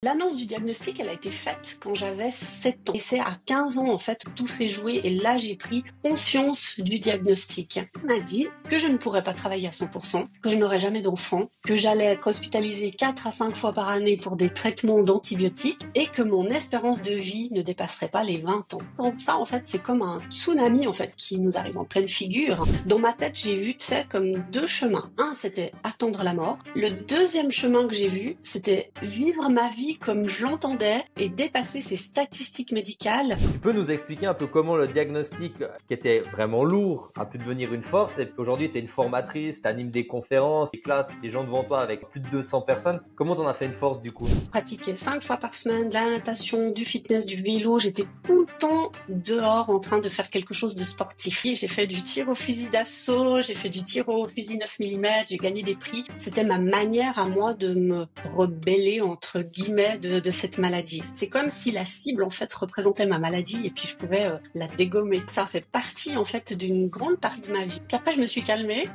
L'annonce du diagnostic, elle a été faite quand j'avais 7 ans. Et c'est à 15 ans, en fait, où tout s'est joué. Et là, j'ai pris conscience du diagnostic. On m'a dit que je ne pourrais pas travailler à 100%, que je n'aurais jamais d'enfant, que j'allais être hospitalisée 4 à 5 fois par année pour des traitements d'antibiotiques et que mon espérance de vie ne dépasserait pas les 20 ans. Donc ça, en fait, c'est comme un tsunami, en fait, qui nous arrive en pleine figure. Dans ma tête, j'ai vu, tu sais, comme deux chemins. Un, c'était attendre la mort. Le deuxième chemin que j'ai vu, c'était vivre ma vie comme je l'entendais et dépasser ces statistiques médicales. Tu peux nous expliquer un peu comment le diagnostic, qui était vraiment lourd, a pu devenir une force, et qu'aujourd'hui tu es une formatrice, tu animes des conférences, des classes, des gens devant toi avec plus de 200 personnes. Comment t'en as fait une force du coup? Je pratiquais 5 fois par semaine de la natation, du fitness, du vélo. J'étais tout le temps dehors en train de faire quelque chose de sportif. Et j'ai fait du tir au fusil d'assaut, j'ai fait du tir au fusil 9 mm, j'ai gagné des prix. C'était ma manière à moi de me rebeller entre guillemets de cette maladie. C'est comme si la cible en fait représentait ma maladie et puis je pouvais la dégommer. Ça fait partie en fait d'une grande partie de ma vie. Qu'après je me suis calmée,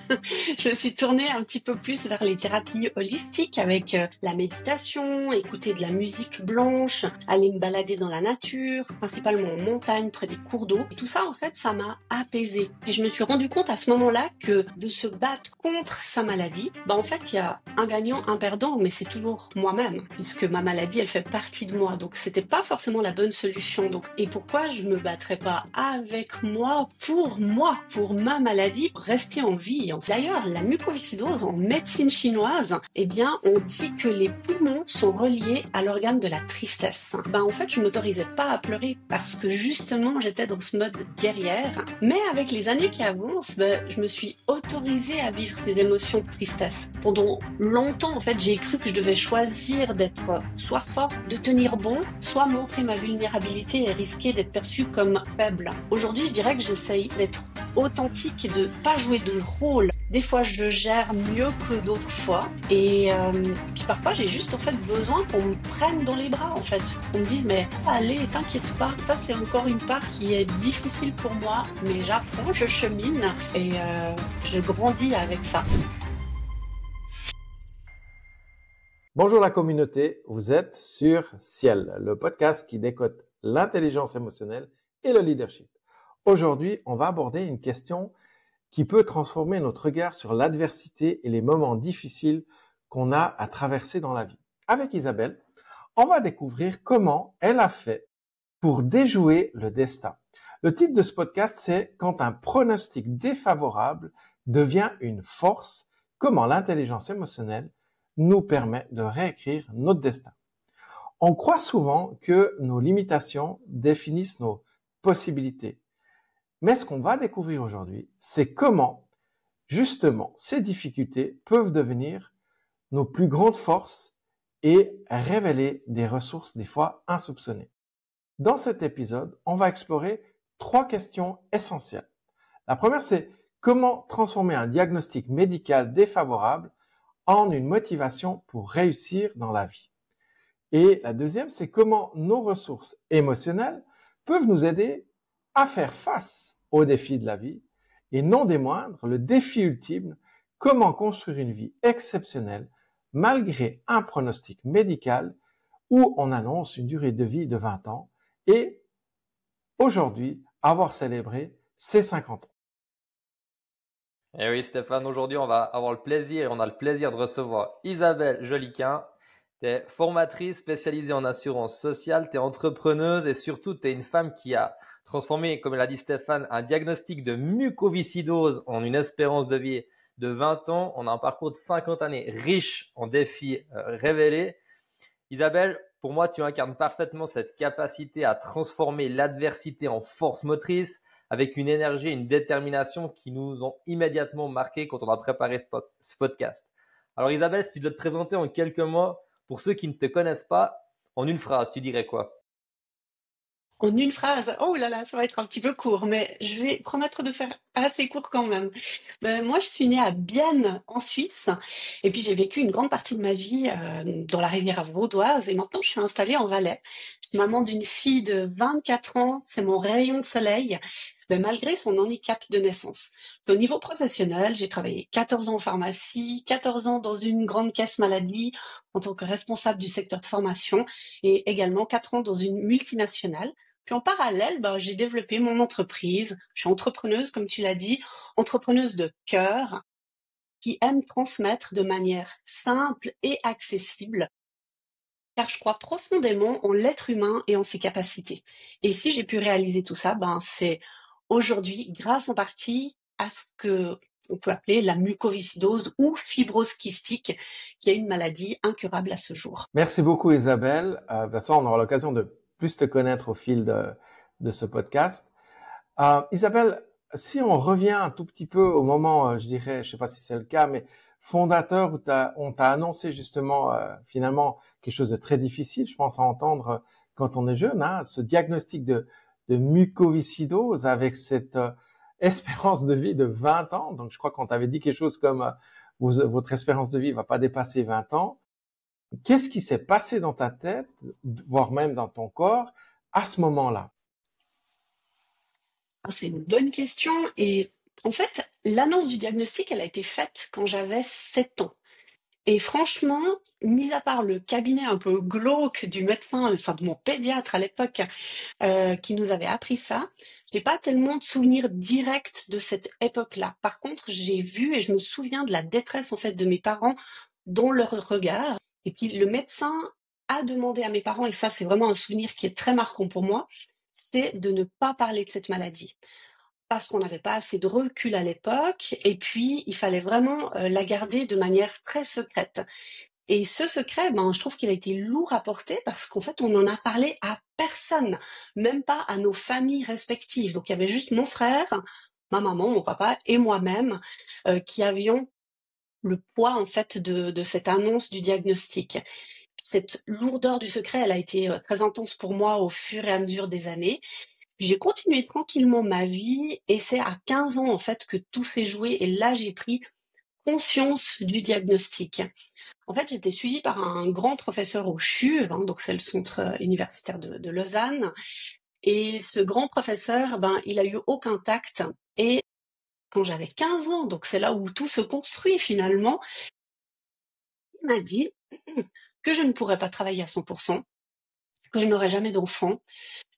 je me suis tournée un petit peu plus vers les thérapies holistiques avec la méditation, écouter de la musique blanche, aller me balader dans la nature, principalement en montagne, près des cours d'eau. Et tout ça, en fait, ça m'a apaisée. Et je me suis rendu compte à ce moment-là que de se battre contre sa maladie, en fait, il y a un gagnant, un perdant, mais c'est toujours moi-même, puisque ma maladie, elle fait partie de moi. Donc, c'était pas forcément la bonne solution. Donc, et pourquoi je me battrais pas avec moi, pour ma maladie, pour rester en vie. D'ailleurs, la mucoviscidose en médecine chinoise, eh bien, on dit que les poumons sont reliés à l'organe de la tristesse. En fait, je m'autorisais pas à pleurer parce que justement, j'étais dans ce mode guerrière. Mais avec les années qui avancent, je me suis autorisée à vivre ces émotions de tristesse. Pendant longtemps, en fait, j'ai cru que je devais choisir d'être soit forte, de tenir bon, soit montrer ma vulnérabilité et risquer d'être perçue comme faible. Aujourd'hui, je dirais que j'essaye d'être authentique et de pas jouer de rôle. Des fois, je le gère mieux que d'autres fois. Et puis parfois, j'ai juste en fait besoin qu'on me prenne dans les bras en fait. On me dise mais allez, t'inquiète pas. Ça, c'est encore une part qui est difficile pour moi, mais j'apprends, je chemine et je grandis avec ça. Bonjour la communauté, vous êtes sur Ciel, le podcast qui décode l'intelligence émotionnelle et le leadership. Aujourd'hui, on va aborder une question qui peut transformer notre regard sur l'adversité et les moments difficiles qu'on a à traverser dans la vie. Avec Isabelle, on va découvrir comment elle a fait pour déjouer le destin. Le titre de ce podcast, c'est « Quand un pronostic défavorable devient une force, comment l'intelligence émotionnelle nous permet de réécrire notre destin ». On croit souvent que nos limitations définissent nos possibilités. Mais ce qu'on va découvrir aujourd'hui, c'est comment, justement, ces difficultés peuvent devenir nos plus grandes forces et révéler des ressources des fois insoupçonnées. Dans cet épisode, on va explorer 3 questions essentielles. La première, c'est comment transformer un diagnostic médical défavorable en une motivation pour réussir dans la vie. Et la deuxième, c'est comment nos ressources émotionnelles peuvent nous aider à faire face aux défis de la vie et non des moindres, le défi ultime, comment construire une vie exceptionnelle malgré un pronostic médical où on annonce une durée de vie de 20 ans et aujourd'hui avoir célébré ses 50 ans. Eh oui Stéphane, aujourd'hui on va avoir le plaisir et on a le plaisir de recevoir Isabelle Joliquin. Tu es formatrice spécialisée en assurance sociale, tu es entrepreneuse et surtout tu es une femme qui a transformé, comme l'a dit Stéphane, un diagnostic de mucoviscidose en une espérance de vie de 20 ans. On a un parcours de 50 années riche en défis révélés. Isabelle, pour moi, tu incarnes parfaitement cette capacité à transformer l'adversité en force motrice avec une énergie et une détermination qui nous ont immédiatement marqué quand on a préparé ce podcast. Alors Isabelle, si tu dois te présenter en quelques mots, pour ceux qui ne te connaissent pas, en une phrase, tu dirais quoi? En une phrase, oh là là, ça va être un petit peu court, mais je vais promettre de faire assez court quand même. Moi, je suis née à Bienne, en Suisse, et puis j'ai vécu une grande partie de ma vie dans la Riviera vaudoise, et maintenant je suis installée en Valais. Je suis maman d'une fille de 24 ans, c'est mon rayon de soleil. mais malgré son handicap de naissance. Au niveau professionnel, j'ai travaillé 14 ans en pharmacie, 14 ans dans une grande caisse maladie en tant que responsable du secteur de formation et également 4 ans dans une multinationale. Puis en parallèle, j'ai développé mon entreprise. Je suis entrepreneuse, comme tu l'as dit, entrepreneuse de cœur qui aime transmettre de manière simple et accessible car je crois profondément en l'être humain et en ses capacités. Et si j'ai pu réaliser tout ça, c'est aujourd'hui grâce en partie à ce que on peut appeler la mucoviscidose ou fibrose kystique, qui est une maladie incurable à ce jour. Merci beaucoup Isabelle. De toute façon, on aura l'occasion de plus te connaître au fil de ce podcast. Isabelle, si on revient un tout petit peu au moment, je dirais, je sais pas si c'est le cas, mais fondateur où on t'a annoncé justement finalement quelque chose de très difficile, je pense à entendre quand on est jeune, ce diagnostic de mucoviscidose avec cette espérance de vie de 20 ans. Donc je crois qu'on t'avait dit quelque chose comme votre espérance de vie va pas dépasser 20 ans. Qu'est-ce qui s'est passé dans ta tête, voire même dans ton corps, à ce moment-là? C'est une bonne question et en fait, l'annonce du diagnostic, elle a été faite quand j'avais 7 ans. Et franchement, mis à part le cabinet un peu glauque du médecin, enfin de mon pédiatre à l'époque, qui nous avait appris ça, j'ai pas tellement de souvenirs directs de cette époque-là. Par contre, j'ai vu et je me souviens de la détresse en fait de mes parents dans leur regard. Et puis le médecin a demandé à mes parents, et ça c'est vraiment un souvenir qui est très marquant pour moi, c'est de ne pas parler de cette maladie parce qu'on n'avait pas assez de recul à l'époque, et puis il fallait vraiment la garder de manière très secrète. Et ce secret, je trouve qu'il a été lourd à porter parce qu'en fait, on n'en a parlé à personne, même pas à nos familles respectives. Donc il y avait juste mon frère, ma maman, mon papa et moi-même qui avions le poids en fait de cette annonce du diagnostic. Cette lourdeur du secret, elle a été très intense pour moi au fur et à mesure des années. J'ai continué tranquillement ma vie et c'est à 15 ans en fait que tout s'est joué et là j'ai pris conscience du diagnostic. En fait, j'étais suivie par un grand professeur au CHUV, donc c'est le centre universitaire de Lausanne. Et ce grand professeur, il a eu aucun tact. Et quand j'avais 15 ans, donc c'est là où tout se construit finalement, il m'a dit que je ne pourrais pas travailler à 100%, que je n'aurais jamais d'enfant,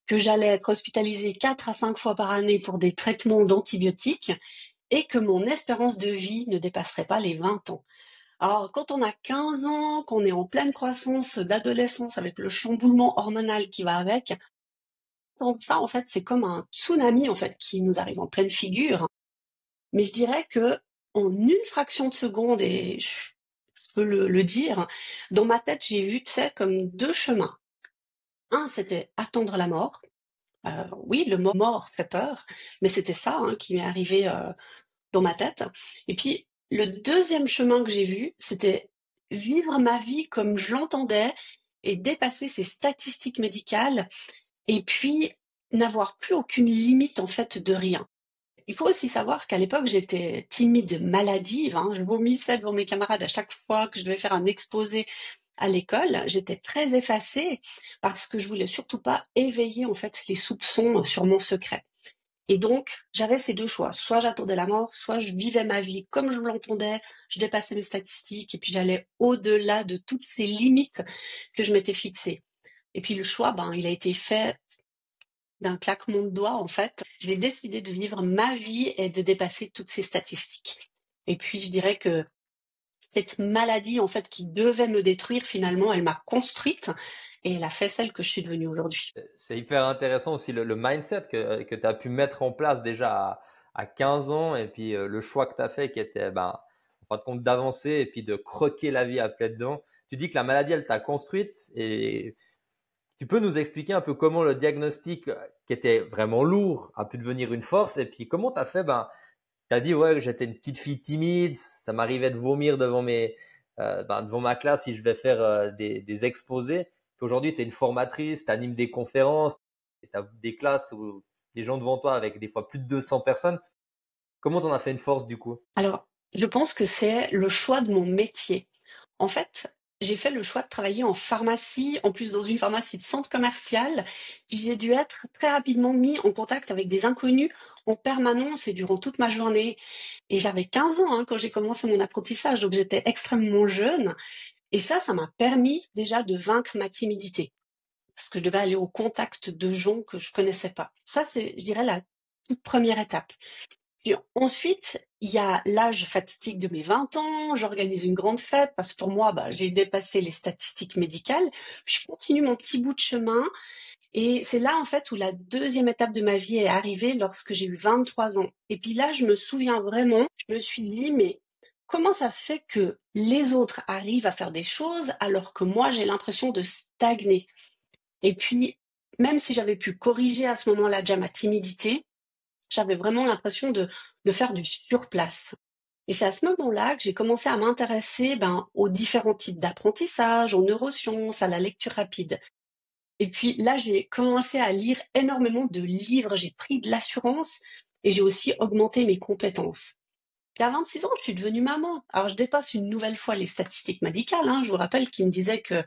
que j'allais être hospitalisée 4 à 5 fois par année pour des traitements d'antibiotiques et que mon espérance de vie ne dépasserait pas les 20 ans. Alors, quand on a 15 ans, qu'on est en pleine croissance d'adolescence avec le chamboulement hormonal qui va avec, donc ça, en fait, c'est comme un tsunami, en fait, qui nous arrive en pleine figure. Mais je dirais que en une fraction de seconde, et je peux le dire, dans ma tête, j'ai vu, tu sais, comme deux chemins. Un, c'était attendre la mort. Oui, le mot mort fait peur, mais c'était ça qui m'est arrivé dans ma tête. Et puis, le deuxième chemin que j'ai vu, c'était vivre ma vie comme je l'entendais et dépasser ces statistiques médicales et puis n'avoir plus aucune limite en fait de rien. Il faut aussi savoir qu'à l'époque, j'étais timide, maladive, je vomissais devant mes camarades à chaque fois que je devais faire un exposé à l'école. J'étais très effacée parce que je voulais surtout pas éveiller en fait les soupçons sur mon secret. Et donc, j'avais ces deux choix. Soit j'attendais la mort, soit je vivais ma vie comme je l'entendais, je dépassais mes statistiques et puis j'allais au-delà de toutes ces limites que je m'étais fixées. Et puis le choix, il a été fait d'un claquement de doigts, en fait. J'ai décidé de vivre ma vie et de dépasser toutes ces statistiques. Et puis, je dirais que cette maladie, en fait, qui devait me détruire, finalement, elle m'a construite et elle a fait celle que je suis devenue aujourd'hui. C'est hyper intéressant aussi le mindset que tu as pu mettre en place déjà à 15 ans et puis le choix que tu as fait qui était en fin de compte d'avancer et puis de croquer la vie à pleines dents. Tu dis que la maladie, elle t'a construite et tu peux nous expliquer un peu comment le diagnostic qui était vraiment lourd a pu devenir une force et puis comment tu as fait tu as dit ouais, j'étais une petite fille timide, ça m'arrivait de vomir devant ma classe si je vais faire des exposés. Puis aujourd'hui, tu es une formatrice, tu animes des conférences, tu as des classes où les gens devant toi avec des fois plus de 200 personnes. Comment t'en as fait une force du coup? Alors, je pense que c'est le choix de mon métier. En fait, j'ai fait le choix de travailler en pharmacie, en plus dans une pharmacie de centre commercial. J'ai dû être très rapidement mis en contact avec des inconnus en permanence et durant toute ma journée. Et j'avais 15 ans quand j'ai commencé mon apprentissage, donc j'étais extrêmement jeune. Et ça m'a permis déjà de vaincre ma timidité, parce que je devais aller au contact de gens que je connaissais pas. Ça, c'est, je dirais, la toute première étape. Puis ensuite, il y a l'âge fatidique de mes 20 ans, j'organise une grande fête parce que pour moi, j'ai dépassé les statistiques médicales. Puis je continue mon petit bout de chemin et c'est là en fait où la deuxième étape de ma vie est arrivée lorsque j'ai eu 23 ans. Et puis là, je me souviens vraiment, je me suis dit, mais comment ça se fait que les autres arrivent à faire des choses alors que moi, j'ai l'impression de stagner? Et puis, même si j'avais pu corriger à ce moment-là déjà ma timidité, j'avais vraiment l'impression de faire du surplace. Et c'est à ce moment-là que j'ai commencé à m'intéresser aux différents types d'apprentissage, aux neurosciences, à la lecture rapide. Et puis là, j'ai commencé à lire énormément de livres, j'ai pris de l'assurance et j'ai aussi augmenté mes compétences. Puis à 26 ans, je suis devenue maman. Alors je dépasse une nouvelle fois les statistiques médicales, je vous rappelle, qui me disaient que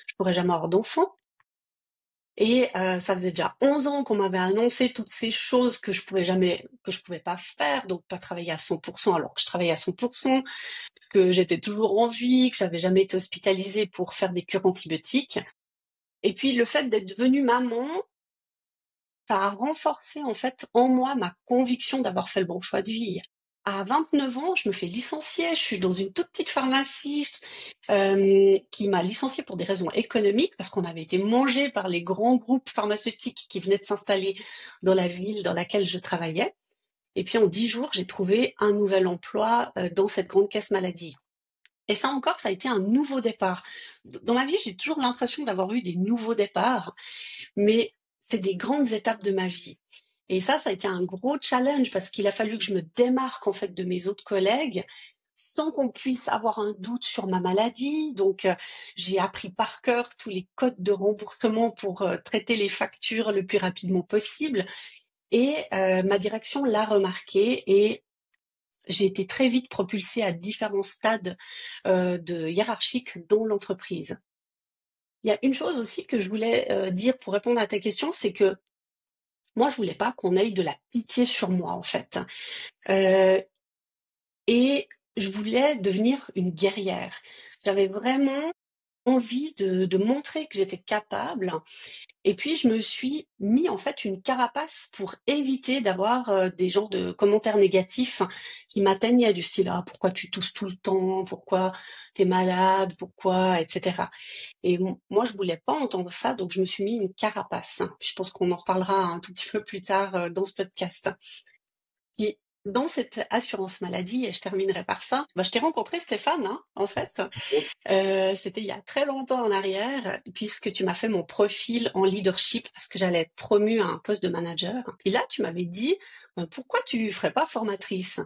je pourrais jamais avoir d'enfant. Et ça faisait déjà 11 ans qu'on m'avait annoncé toutes ces choses que je pouvais pas faire, donc pas travailler à 100% alors que je travaillais à 100%, que j'étais toujours en vie, que j'avais jamais été hospitalisée pour faire des cures antibiotiques. Et puis le fait d'être devenue maman, ça a renforcé en fait en moi ma conviction d'avoir fait le bon choix de vie. À 29 ans, je me fais licencier, je suis dans une toute petite pharmacie qui m'a licenciée pour des raisons économiques parce qu'on avait été mangé par les grands groupes pharmaceutiques qui venaient de s'installer dans la ville dans laquelle je travaillais. Et puis en 10 jours, j'ai trouvé un nouvel emploi dans cette grande caisse maladie. Et ça encore, ça a été un nouveau départ. Dans ma vie, j'ai toujours l'impression d'avoir eu des nouveaux départs, mais c'est des grandes étapes de ma vie. Et ça a été un gros challenge parce qu'il a fallu que je me démarque en fait de mes autres collègues sans qu'on puisse avoir un doute sur ma maladie. Donc, j'ai appris par cœur tous les codes de remboursement pour traiter les factures le plus rapidement possible. Et ma direction l'a remarqué et j'ai été très vite propulsée à différents stades de hiérarchiques dans l'entreprise. Il y a une chose aussi que je voulais dire pour répondre à ta question, c'est que moi, je voulais pas qu'on ait de la pitié sur moi, en fait. Et je voulais devenir une guerrière. J'avais vraiment envie de montrer que j'étais capable. Et puis, je me suis mis en fait une carapace pour éviter d'avoir des genres de commentaires négatifs qui m'atteignaient du style «Ah, pourquoi tu tousses tout le temps? Pourquoi t'es malade? Pourquoi?» etc. Et moi, je voulais pas entendre ça, donc je me suis mis une carapace. Je pense qu'on en reparlera un tout petit peu plus tard dans ce podcast. Qui, dans cette assurance maladie, et je terminerai par ça, je t'ai rencontré Stéphane, en fait. C'était il y a très longtemps en arrière, puisque tu m'as fait mon profil en leadership parce que j'allais être promue à un poste de manager. Et là, tu m'avais dit, pourquoi tu ferais pas formatrice?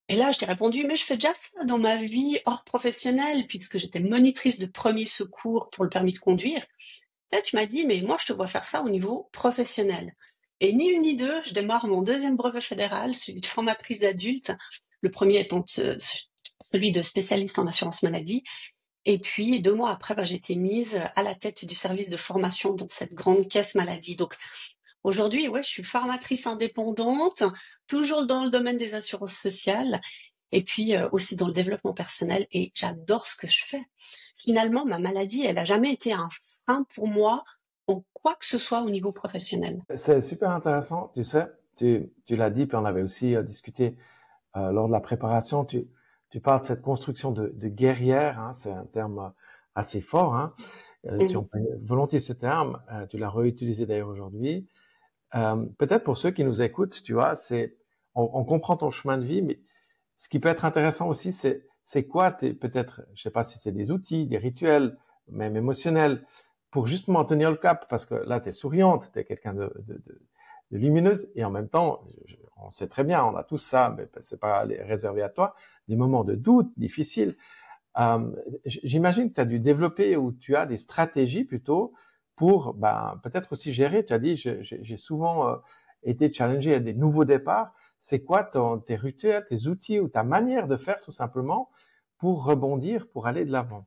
Et là, je t'ai répondu, mais je fais déjà ça dans ma vie hors professionnelle, puisque j'étais monitrice de premier secours pour le permis de conduire. Là, tu m'as dit, mais moi, je te vois faire ça au niveau professionnel. Et ni une ni deux, je démarre mon deuxième brevet fédéral, celui de formatrice d'adultes, le premier étant celui de spécialiste en assurance maladie. Et puis, 2 mois après, j'ai été mise à la tête du service de formation dans cette grande caisse maladie. Donc, aujourd'hui, je suis formatrice indépendante, toujours dans le domaine des assurances sociales, et puis aussi dans le développement personnel, et j'adore ce que je fais. Finalement, ma maladie, elle n'a jamais été un frein pour moi en quoi que ce soit au niveau professionnel. C'est super intéressant, tu sais, tu l'as dit, puis on avait aussi discuté lors de la préparation, tu parles de cette construction de guerrière, c'est un terme assez fort, tu emploies volontiers ce terme, tu l'as réutilisé d'ailleurs aujourd'hui. Peut-être pour ceux qui nous écoutent, tu vois, on comprend ton chemin de vie, mais ce qui peut être intéressant aussi, c'est quoi, peut-être, je sais pas si c'est des outils, des rituels, même émotionnels, pour justement tenir le cap, parce que là, tu es souriante, tu es quelqu'un de lumineuse, et en même temps, on sait très bien, on a tous ça, mais c'est pas réservé à toi, des moments de doute difficiles. J'imagine que tu as dû développer ou tu as des stratégies plutôt pour peut-être aussi gérer. Tu as dit, j'ai souvent été challengé à des nouveaux départs. C'est quoi tes rituels, tes outils ou ta manière de faire tout simplement pour rebondir, pour aller de l'avant?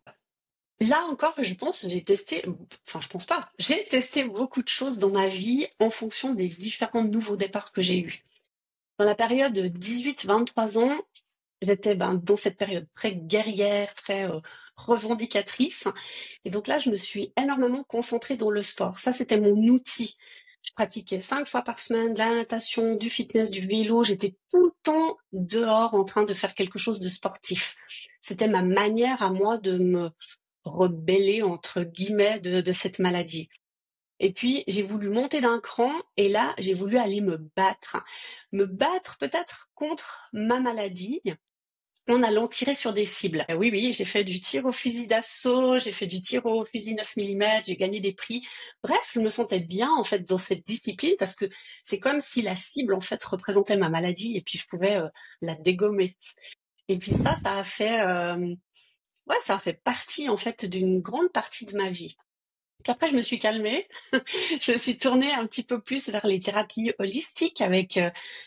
Là encore, je pense, je pense pas, j'ai testé beaucoup de choses dans ma vie en fonction des différents nouveaux départs que j'ai eus. Dans la période de 18-23 ans, j'étais dans cette période très guerrière, très revendicatrice. Et donc là, je me suis énormément concentrée dans le sport. Ça, c'était mon outil. Je pratiquais 5 fois par semaine de la natation, du fitness, du vélo. J'étais tout le temps dehors en train de faire quelque chose de sportif. C'était ma manière à moi de me rebeller, entre guillemets, de cette maladie. Et puis, j'ai voulu monter d'un cran et là, j'ai voulu aller me battre. Me battre peut-être contre ma maladie en allant tirer sur des cibles. Oui, oui, j'ai fait du tir au fusil d'assaut, j'ai fait du tir au fusil 9 mm, j'ai gagné des prix. Bref, je me sentais bien en fait dans cette discipline parce que c'est comme si la cible en fait représentait ma maladie et puis je pouvais la dégommer. Et puis ça a fait, ça a fait partie en fait d'une grande partie de ma vie. Qu'après, je me suis calmée. Je me suis tournée un petit peu plus vers les thérapies holistiques avec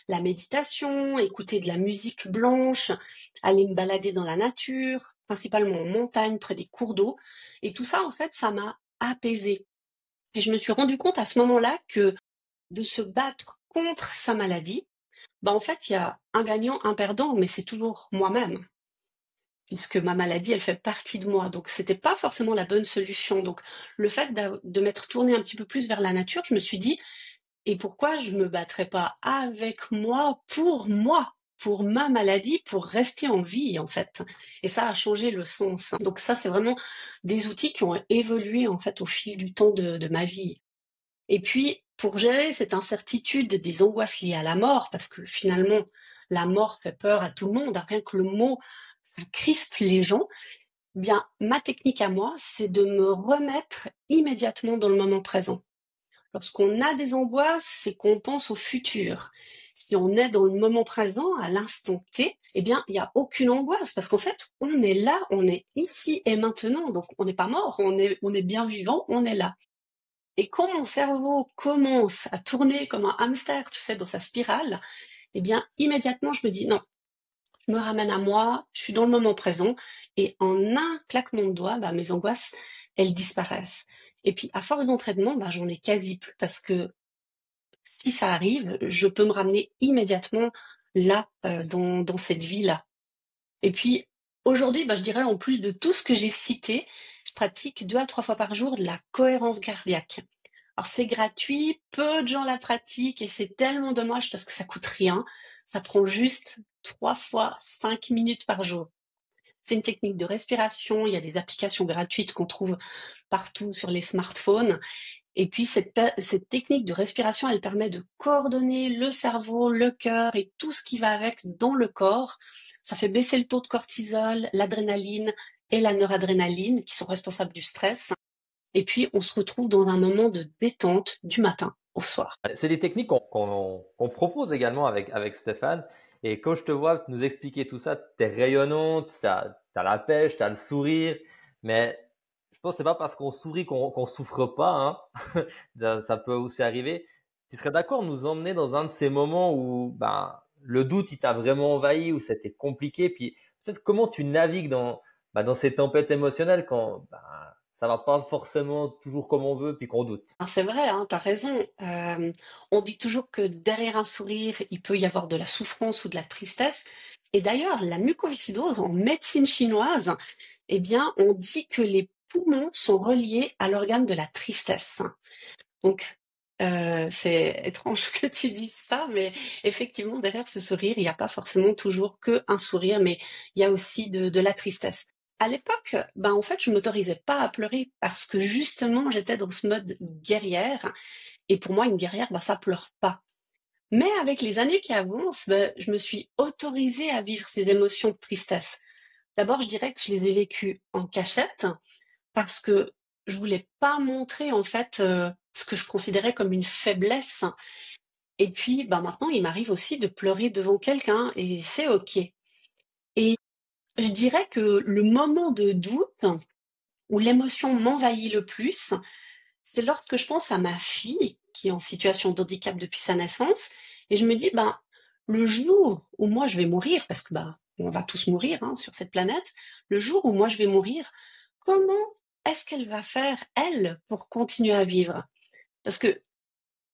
la méditation, écouter de la musique blanche, aller me balader dans la nature, principalement en montagne, près des cours d'eau. Et tout ça, en fait, ça m'a apaisée. Et je me suis rendu compte à ce moment-là que de se battre contre sa maladie, en fait, il y a un gagnant, un perdant, mais c'est toujours moi-même puisque ma maladie, elle fait partie de moi. Donc, c'était pas forcément la bonne solution. Donc, le fait de m'être tournée un petit peu plus vers la nature, je me suis dit, et pourquoi je me battrais pas avec moi, pour ma maladie, pour rester en vie, en fait. Et ça a changé le sens. Donc ça, c'est vraiment des outils qui ont évolué, en fait, au fil du temps de ma vie. Et puis, pour gérer cette incertitude des angoisses liées à la mort, parce que finalement, la mort fait peur à tout le monde, rien que le mot, ça crispe les gens, bien, ma technique à moi, c'est de me remettre immédiatement dans le moment présent. Lorsqu'on a des angoisses, c'est qu'on pense au futur. Si on est dans le moment présent, à l'instant T, eh bien, il n'y a aucune angoisse parce qu'en fait, on est là, on est ici et maintenant. Donc, on n'est pas mort, on est bien vivant, on est là. Et quand mon cerveau commence à tourner comme un hamster, tu sais, dans sa spirale, eh bien, immédiatement, je me dis non, je me ramène à moi, je suis dans le moment présent, et en un claquement de doigts, mes angoisses, elles disparaissent. Et puis, à force d'entraînement, j'en ai quasi plus parce que si ça arrive, je peux me ramener immédiatement là, dans cette vie-là. Et puis, aujourd'hui, je dirais en plus de tout ce que j'ai cité, je pratique 2 à 3 fois par jour de la cohérence cardiaque. Alors c'est gratuit, peu de gens la pratiquent et c'est tellement dommage parce que ça coûte rien. Ça prend juste 3 fois 5 minutes par jour. C'est une technique de respiration, il y a des applications gratuites qu'on trouve partout sur les smartphones. Et puis cette technique de respiration, elle permet de coordonner le cerveau, le cœur et tout ce qui va avec dans le corps. Ça fait baisser le taux de cortisol, l'adrénaline et la noradrénaline qui sont responsables du stress. Et puis, on se retrouve dans un moment de détente du matin au soir. C'est des techniques qu'on propose également avec Stéphane. Et quand je te vois nous expliquer tout ça, tu es rayonnante, tu as la pêche, tu as le sourire. Mais je pense que c'est pas parce qu'on sourit qu'on souffre pas, hein. Ça peut aussi arriver. Tu serais d'accord de nous emmener dans un de ces moments où le doute il t'a vraiment envahi, où c'était compliqué, puis peut-être comment tu navigues dans ces tempêtes émotionnelles quand ça va pas forcément toujours comme on veut, puis qu'on doute. Alors c'est vrai, hein, tu as raison. On dit toujours que derrière un sourire, il peut y avoir de la souffrance ou de la tristesse. Et d'ailleurs, la mucoviscidose en médecine chinoise, eh bien, on dit que les poumons sont reliés à l'organe de la tristesse. Donc, c'est étrange que tu dises ça, mais effectivement, derrière ce sourire, il n'y a pas forcément toujours que un sourire, mais il y a aussi de la tristesse. À l'époque, en fait, je m'autorisais pas à pleurer parce que justement, j'étais dans ce mode guerrière. Et pour moi, une guerrière, ça pleure pas. Mais avec les années qui avancent, je me suis autorisée à vivre ces émotions de tristesse. D'abord, je dirais que je les ai vécues en cachette parce que je voulais pas montrer en fait ce que je considérais comme une faiblesse. Et puis, maintenant, il m'arrive aussi de pleurer devant quelqu'un et c'est ok. Et je dirais que le moment de doute où l'émotion m'envahit le plus, c'est lorsque je pense à ma fille qui est en situation de handicap depuis sa naissance et je me dis, le jour où moi je vais mourir, parce que on va tous mourir hein, sur cette planète, le jour où moi je vais mourir, comment est-ce qu'elle va faire, elle, pour continuer à vivre? Parce que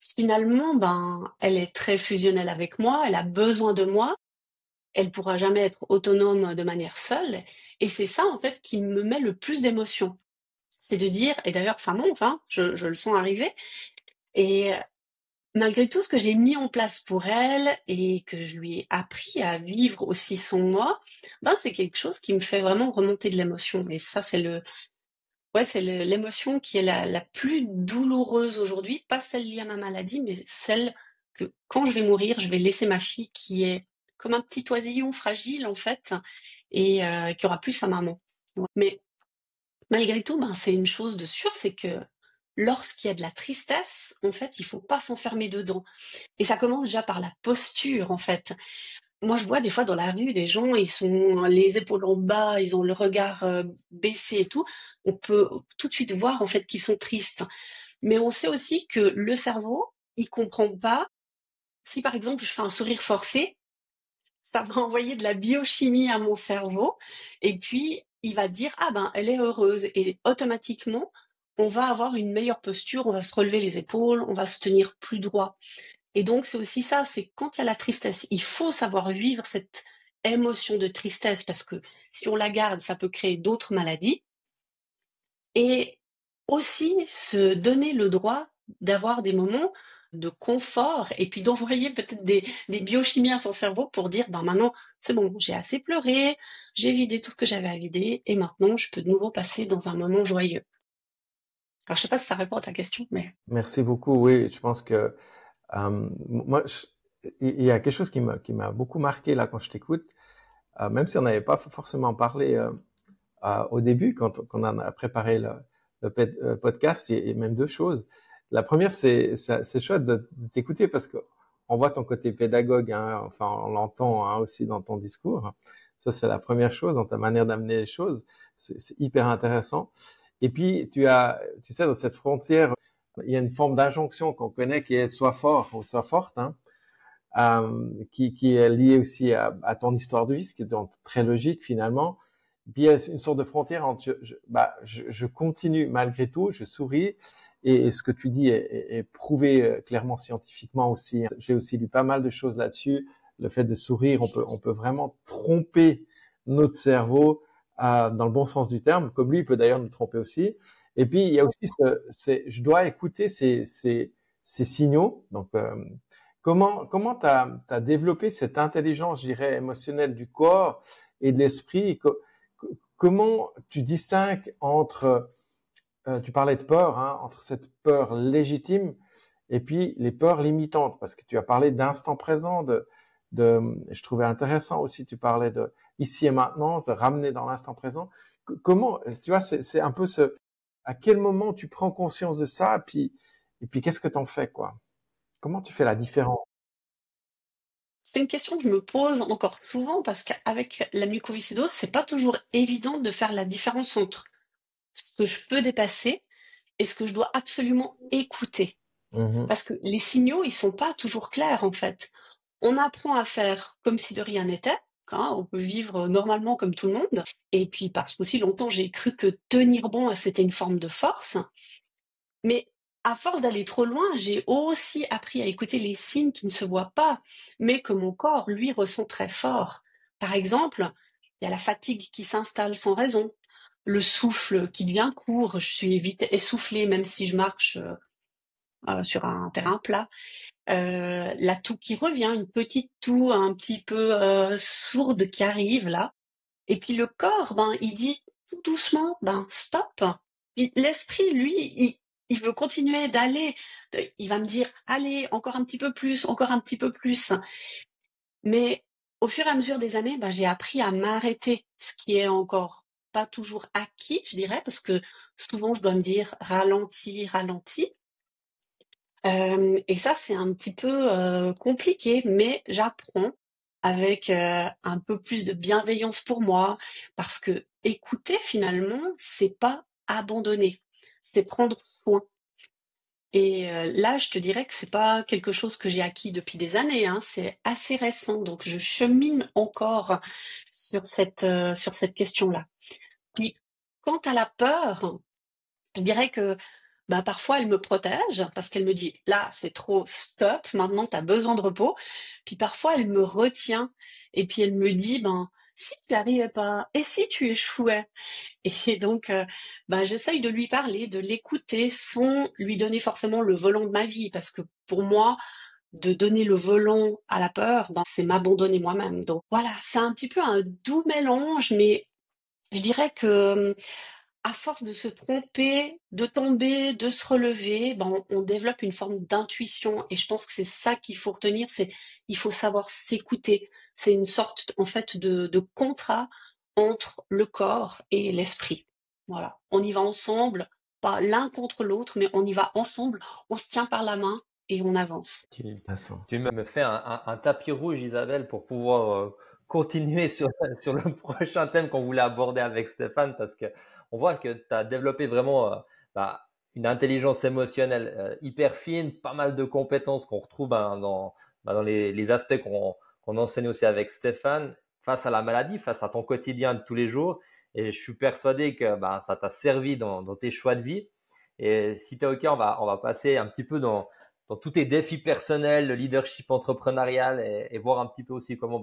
finalement, elle est très fusionnelle avec moi, elle a besoin de moi, elle pourra jamais être autonome de manière seule. Et c'est ça, en fait, qui me met le plus d'émotion. C'est de dire, et d'ailleurs ça monte, hein, je le sens arriver, et malgré tout ce que j'ai mis en place pour elle et que je lui ai appris à vivre aussi sans moi, c'est quelque chose qui me fait vraiment remonter de l'émotion. Et ça, c'est l'émotion qui est la plus douloureuse aujourd'hui, pas celle liée à ma maladie, mais celle que quand je vais mourir, je vais laisser ma fille qui est comme un petit oisillon fragile en fait, et qui aura plus sa maman. Mais malgré tout, c'est une chose de sûre, c'est que lorsqu'il y a de la tristesse, en fait, il faut pas s'enfermer dedans. Et ça commence déjà par la posture, en fait. Moi, je vois des fois dans la rue, des gens, ils sont les épaules en bas, ils ont le regard baissé et tout. On peut tout de suite voir, en fait, qu'ils sont tristes. Mais on sait aussi que le cerveau, il comprend pas. Si, par exemple, je fais un sourire forcé, ça va envoyer de la biochimie à mon cerveau. Et puis, il va dire, ah elle est heureuse. Et automatiquement, on va avoir une meilleure posture, on va se relever les épaules, on va se tenir plus droit. Et donc, c'est aussi ça, c'est quand il y a la tristesse, il faut savoir vivre cette émotion de tristesse parce que si on la garde, ça peut créer d'autres maladies. Et aussi se donner le droit d'avoir des moments de confort et puis d'envoyer peut-être des biochimies à son cerveau pour dire, maintenant, c'est bon, j'ai assez pleuré, j'ai vidé tout ce que j'avais à vider et maintenant, je peux de nouveau passer dans un moment joyeux. Alors, je sais pas si ça répond à ta question, mais... Merci beaucoup. Oui, je pense que moi, il y a quelque chose qui m'a beaucoup marqué là quand je t'écoute, même si on n'avait pas forcément parlé au début quand on a préparé le podcast, et même deux choses. La première, c'est chouette de t'écouter parce que on voit ton côté pédagogue, hein, enfin on l'entend hein, aussi dans ton discours. Ça, c'est la première chose, dans ta manière d'amener les choses. C'est hyper intéressant. Et puis, tu sais, dans cette frontière, il y a une forme d'injonction qu'on connaît qui est sois fort ou sois forte, hein, qui est liée aussi à ton histoire de vie, ce qui est donc très logique finalement. Puis il y a une sorte de frontière entre je continue malgré tout, je souris, et ce que tu dis est prouvé clairement scientifiquement aussi. J'ai aussi lu pas mal de choses là-dessus. Le fait de sourire, on peut vraiment tromper notre cerveau dans le bon sens du terme, comme lui il peut d'ailleurs nous tromper aussi. Et puis il y a aussi je dois écouter ces signaux. Donc comment t'as développé cette intelligence, je dirais, émotionnelle du corps et de l'esprit? Comment tu distingues entre, tu parlais de peur, hein, entre cette peur légitime et puis les peurs limitantes, parce que tu as parlé d'instant présent, je trouvais intéressant aussi, tu parlais de ici et maintenant, de ramener dans l'instant présent. Comment, tu vois, c'est un peu à quel moment tu prends conscience de ça, et puis qu'est-ce que t'en fais, quoi? Comment tu fais la différence? C'est une question que je me pose encore souvent parce qu'avec la mucoviscidose, c'est pas toujours évident de faire la différence entre ce que je peux dépasser et ce que je dois absolument écouter. Mhm. Parce que les signaux, ils sont pas toujours clairs, en fait. On apprend à faire comme si de rien n'était, hein, on peut vivre normalement comme tout le monde. Et puis, parce qu'aussi longtemps, j'ai cru que tenir bon, c'était une forme de force. Mais à force d'aller trop loin, j'ai aussi appris à écouter les signes qui ne se voient pas, mais que mon corps, lui, ressent très fort. Par exemple, il y a la fatigue qui s'installe sans raison, le souffle qui devient court, je suis vite essoufflée même si je marche sur un terrain plat, la toux qui revient, une petite toux un petit peu sourde qui arrive là, et puis le corps, il dit tout doucement, stop. L'esprit, lui, il veut continuer d'aller. Il va me dire, allez, encore un petit peu plus, encore un petit peu plus. Mais au fur et à mesure des années, j'ai appris à m'arrêter, ce qui est encore pas toujours acquis, je dirais, parce que souvent je dois me dire ralentis, ralentis. Et ça, c'est un petit peu compliqué, mais j'apprends avec un peu plus de bienveillance pour moi, parce que écouter finalement, c'est pas abandonner, c'est prendre soin. Et là, je te dirais que c'est pas quelque chose que j'ai acquis depuis des années, hein, c'est assez récent, donc je chemine encore sur cette question-là. Puis, quant à la peur, Je dirais que parfois elle me protège parce qu'elle me dit là c'est trop, stop, maintenant tu as besoin de repos. Puis parfois elle me retient et puis elle me dit si tu n'arrivais pas et si tu échouais. Et donc j'essaye de lui parler, de l'écouter sans lui donner forcément le volant de ma vie parce que pour moi de donner le volant à la peur, c'est m'abandonner moi-même. Donc voilà, c'est un petit peu un doux mélange, mais je dirais que à force de se tromper, de tomber, de se relever, on développe une forme d'intuition. Et je pense que c'est ça qu'il faut retenir, c'est il faut savoir s'écouter. C'est une sorte en fait de contrat entre le corps et l'esprit. Voilà, on y va ensemble, pas l'un contre l'autre, mais on y va ensemble, on se tient par la main et on avance. Tu me fais un tapis rouge, Isabelle, pour pouvoir continuer sur le prochain thème qu'on voulait aborder avec Stéphane, parce que on voit que tu as développé vraiment une intelligence émotionnelle hyper fine, pas mal de compétences qu'on retrouve dans les aspects qu'on enseigne aussi avec Stéphane, face à la maladie, face à ton quotidien de tous les jours. Et je suis persuadé que ça t'a servi dans tes choix de vie. Et si tu es OK, on va passer un petit peu dans tous tes défis personnels, le leadership entrepreneurial et voir un petit peu aussi comment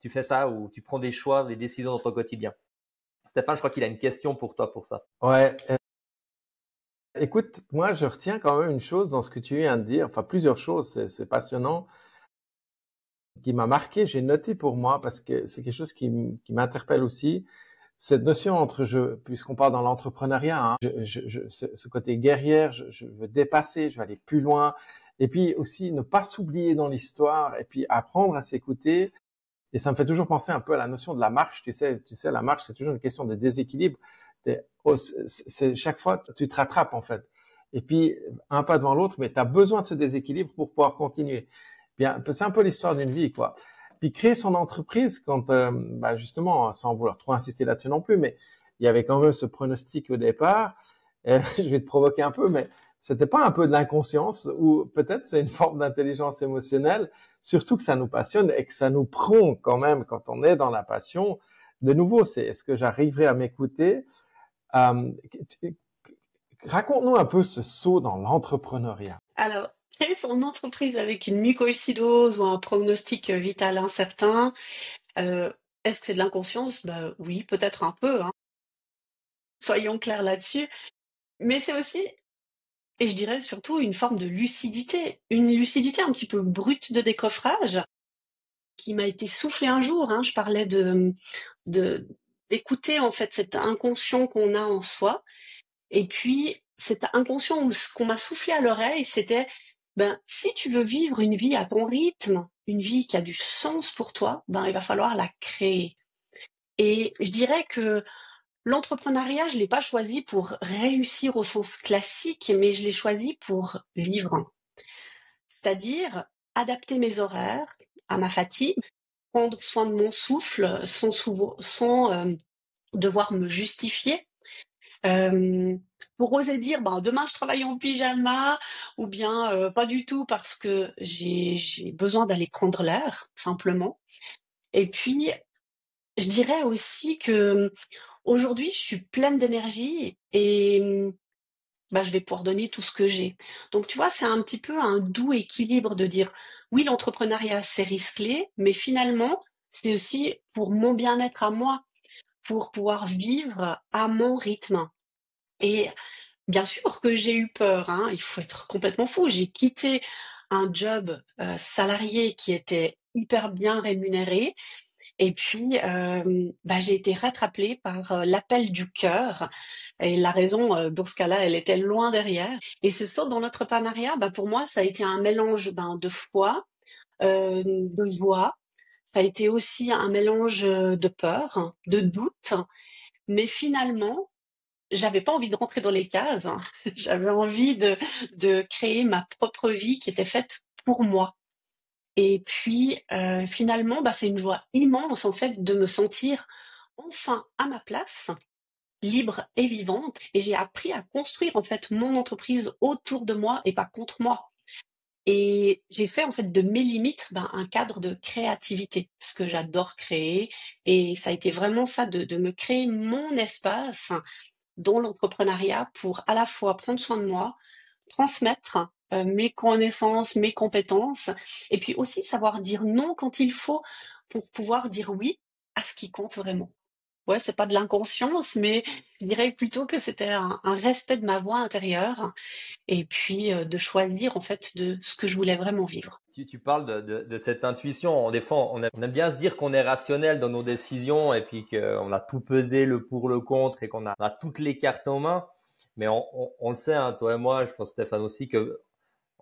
tu fais ça ou tu prends des choix, des décisions dans ton quotidien. Stéphane, je crois qu'il a une question pour toi pour ça. Ouais. Écoute, moi, je retiens quand même une chose dans ce que tu viens de dire, enfin plusieurs choses, c'est passionnant, qui m'a marqué, j'ai noté pour moi parce que c'est quelque chose qui m'interpelle aussi, cette notion puisqu'on parle dans l'entrepreneuriat, ce côté guerrière, je veux dépasser, je veux aller plus loin, et puis aussi ne pas s'oublier dans l'histoire, et puis apprendre à s'écouter. Et ça me fait toujours penser un peu à la notion de la marche. Tu sais, la marche, c'est toujours une question de déséquilibre. C'est chaque fois, tu te rattrapes en fait. Et puis un pas devant l'autre, mais tu as besoin de ce déséquilibre pour pouvoir continuer. Bien, c'est un peu l'histoire d'une vie, quoi. Puis créer son entreprise, quand justement, sans vouloir trop insister là-dessus non plus, mais il y avait quand même ce pronostic au départ. Je vais te provoquer un peu, mais c'était pas un peu de l'inconscience ou peut-être c'est une forme d'intelligence émotionnelle, surtout que ça nous passionne et que ça nous prend quand même quand on est dans la passion. De nouveau, c'est est-ce que j'arriverai à m'écouter? Raconte-nous un peu ce saut dans l'entrepreneuriat. Alors, créer son entreprise avec une mucoviscidose ou un pronostic vital incertain, est-ce que c'est de l'inconscience? Oui, peut-être un peu, hein. Soyons clairs là-dessus. Mais c'est aussi, et je dirais surtout, une forme de lucidité. Une lucidité un petit peu brute de décoffrage qui m'a été soufflée un jour, hein. Je parlais d'écouter en fait cet inconscient qu'on a en soi. Et puis, cet inconscient qu'on m'a soufflé à l'oreille, c'était si tu veux vivre une vie à ton rythme, une vie qui a du sens pour toi, il va falloir la créer. Et je dirais que l'entrepreneuriat, je l'ai pas choisi pour réussir au sens classique, mais je l'ai choisi pour vivre. C'est-à-dire adapter mes horaires à ma fatigue, prendre soin de mon souffle sans devoir me justifier. Pour oser dire demain je travaille en pyjama ou bien pas du tout parce que j'ai besoin d'aller prendre l'air simplement. Et puis je dirais aussi que aujourd'hui je suis pleine d'énergie et je vais pouvoir donner tout ce que j'ai. Donc tu vois, c'est un petit peu un doux équilibre de dire oui, l'entrepreneuriat c'est risqué, mais finalement c'est aussi pour mon bien-être à moi, pour pouvoir vivre à mon rythme. Et bien sûr que j'ai eu peur, hein, il faut être complètement fou. J'ai quitté un job salarié qui était hyper bien rémunéré et puis j'ai été rattrapée par l'appel du cœur et la raison dans ce cas-là, elle était loin derrière. Et ce saut dans l'entrepreneuriat, pour moi, ça a été un mélange de foi, de joie. Ça a été aussi un mélange de peur, de doute, mais finalement, j'avais pas envie de rentrer dans les cases. J'avais envie de créer ma propre vie qui était faite pour moi. Et puis finalement, c'est une joie immense en fait de me sentir enfin à ma place, libre et vivante. Et j'ai appris à construire en fait mon entreprise autour de moi et pas contre moi. Et j'ai fait en fait de mes limites un cadre de créativité parce que j'adore créer et ça a été vraiment ça de me créer mon espace dans l'entrepreneuriat pour à la fois prendre soin de moi, transmettre mes connaissances, mes compétences, et puis aussi savoir dire non quand il faut pour pouvoir dire oui à ce qui compte vraiment. Ouais, c'est pas de l'inconscience, mais je dirais plutôt que c'était un respect de ma voix intérieure et puis de choisir en fait de ce que je voulais vraiment vivre. Tu parles de cette intuition. Des fois, on aime bien se dire qu'on est rationnel dans nos décisions et puis qu'on a tout pesé le pour, le contre et qu'on a toutes les cartes en main. Mais on le sait, hein, toi et moi, je pense Stéphane aussi, que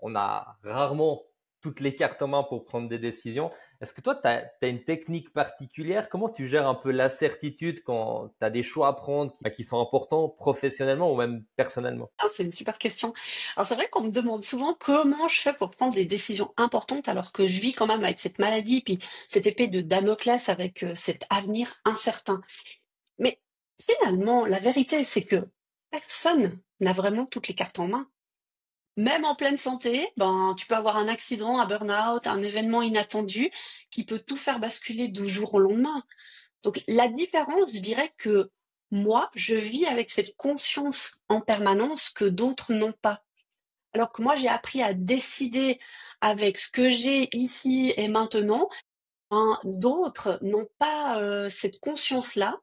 on a rarement toutes les cartes en main pour prendre des décisions. Est-ce que toi, tu as une technique particulière? Comment tu gères un peu l'incertitude quand tu as des choix à prendre qui sont importants professionnellement ou même personnellement? Ah, c'est une super question. Alors c'est vrai qu'on me demande souvent comment je fais pour prendre des décisions importantes alors que je vis quand même avec cette maladie, puis cette épée de Damoclès avec cet avenir incertain. Mais finalement, la vérité, c'est que personne n'a vraiment toutes les cartes en main. Même en pleine santé, ben, tu peux avoir un accident, un burn-out, un événement inattendu qui peut tout faire basculer du jour au lendemain. Donc la différence, je dirais que moi, je vis avec cette conscience en permanence que d'autres n'ont pas. Alors que moi, j'ai appris à décider avec ce que j'ai ici et maintenant. Ben, d'autres n'ont pas cette conscience-là,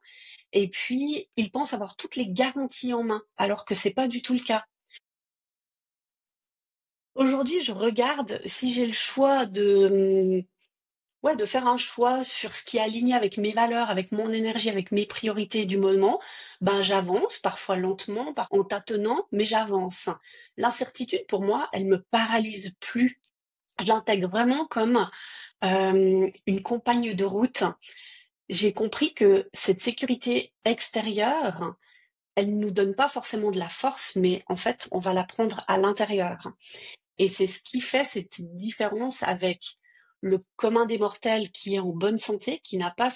et puis ils pensent avoir toutes les garanties en main, alors que c'est pas du tout le cas. Aujourd'hui, je regarde si j'ai le choix ouais, de faire un choix sur ce qui est aligné avec mes valeurs, avec mon énergie, avec mes priorités du moment, ben j'avance, parfois lentement, en tâtonnant, mais j'avance. L'incertitude, pour moi, elle me paralyse plus. Je l'intègre vraiment comme une compagne de route. J'ai compris que cette sécurité extérieure, elle nous donne pas forcément de la force, mais en fait, on va la prendre à l'intérieur. Et c'est ce qui fait cette différence avec le commun des mortels qui est en bonne santé, qui n'a pas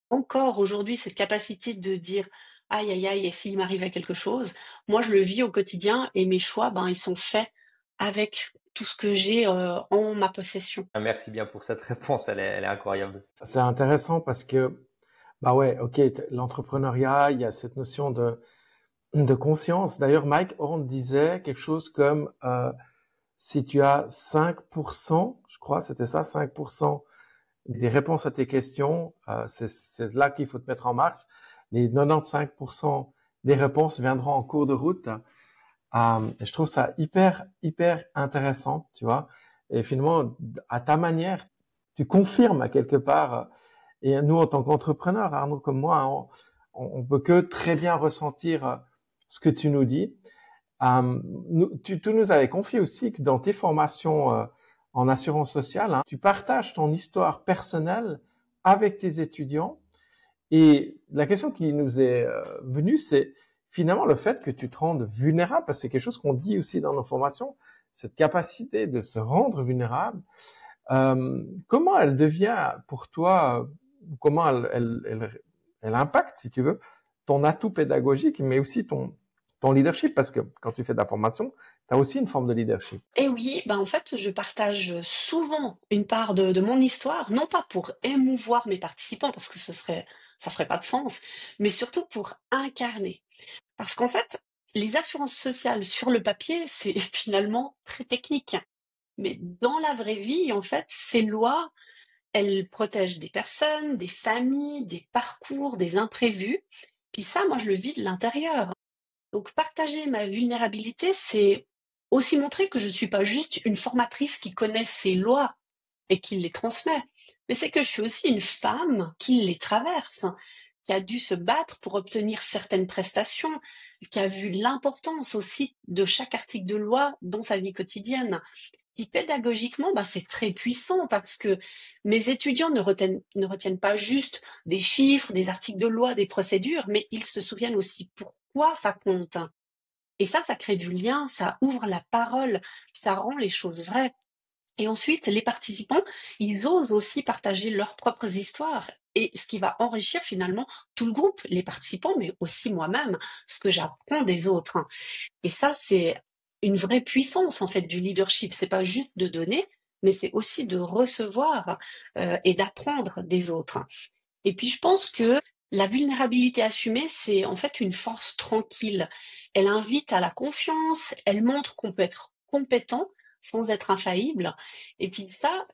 encore aujourd'hui cette capacité de dire aïe aïe aïe et s'il m'arrivait quelque chose. Moi, je le vis au quotidien et mes choix, ben, ils sont faits avec tout ce que j'ai en ma possession. Ah, merci bien pour cette réponse, elle est incroyable. C'est intéressant parce que, bah ouais, ok, l'entrepreneuriat, il y a cette notion de conscience. D'ailleurs, Mike Horn disait quelque chose comme si tu as 5%, je crois, c'était ça, 5% des réponses à tes questions, c'est là qu'il faut te mettre en marche. Les 95% des réponses viendront en cours de route. Et je trouve ça hyper intéressant, tu vois. Et finalement, à ta manière, tu confirmes à quelque part. Et nous, en tant qu'entrepreneurs, Arnaud comme moi, on peut que très bien ressentir ce que tu nous dis. Tu nous avais confié aussi que dans tes formations en assurance sociale, hein, tu partages ton histoire personnelle avec tes étudiants. Et la question qui nous est venue, c'est finalement le fait que tu te rendes vulnérable, parce que c'est quelque chose qu'on dit aussi dans nos formations, cette capacité de se rendre vulnérable. Comment elle devient pour toi, comment elle impacte, si tu veux, ton atout pédagogique, mais aussi ton leadership, parce que quand tu fais de la formation, tu as aussi une forme de leadership. Et oui, ben en fait, je partage souvent une part de mon histoire, non pas pour émouvoir mes participants, parce que ça ferait pas de sens, mais surtout pour incarner. Parce qu'en fait, les assurances sociales sur le papier, c'est finalement très technique. Mais dans la vraie vie, en fait, ces lois, elles protègent des personnes, des familles, des parcours, des imprévus. Puis ça, moi, je le vis de l'intérieur. Donc partager ma vulnérabilité, c'est aussi montrer que je ne suis pas juste une formatrice qui connaît ces lois et qui les transmet, mais c'est que je suis aussi une femme qui les traverse, qui a dû se battre pour obtenir certaines prestations, qui a vu l'importance aussi de chaque article de loi dans sa vie quotidienne, qui pédagogiquement, bah, c'est très puissant parce que mes étudiants ne retiennent pas juste des chiffres, des articles de loi, des procédures, mais ils se souviennent aussi pourquoi ça compte. Et ça crée du lien, ça ouvre la parole, ça rend les choses vraies. Et ensuite, les participants, ils osent aussi partager leurs propres histoires. Et ce qui va enrichir finalement tout le groupe, les participants, mais aussi moi-même, ce que j'apprends des autres. Et ça, c'est une vraie puissance en fait du leadership. C'est pas juste de donner, mais c'est aussi de recevoir et d'apprendre des autres. Et puis je pense que La vulnérabilité assumée, c'est en fait une force tranquille. Elle invite à la confiance, elle montre qu'on peut être compétent sans être infaillible. Et puis ça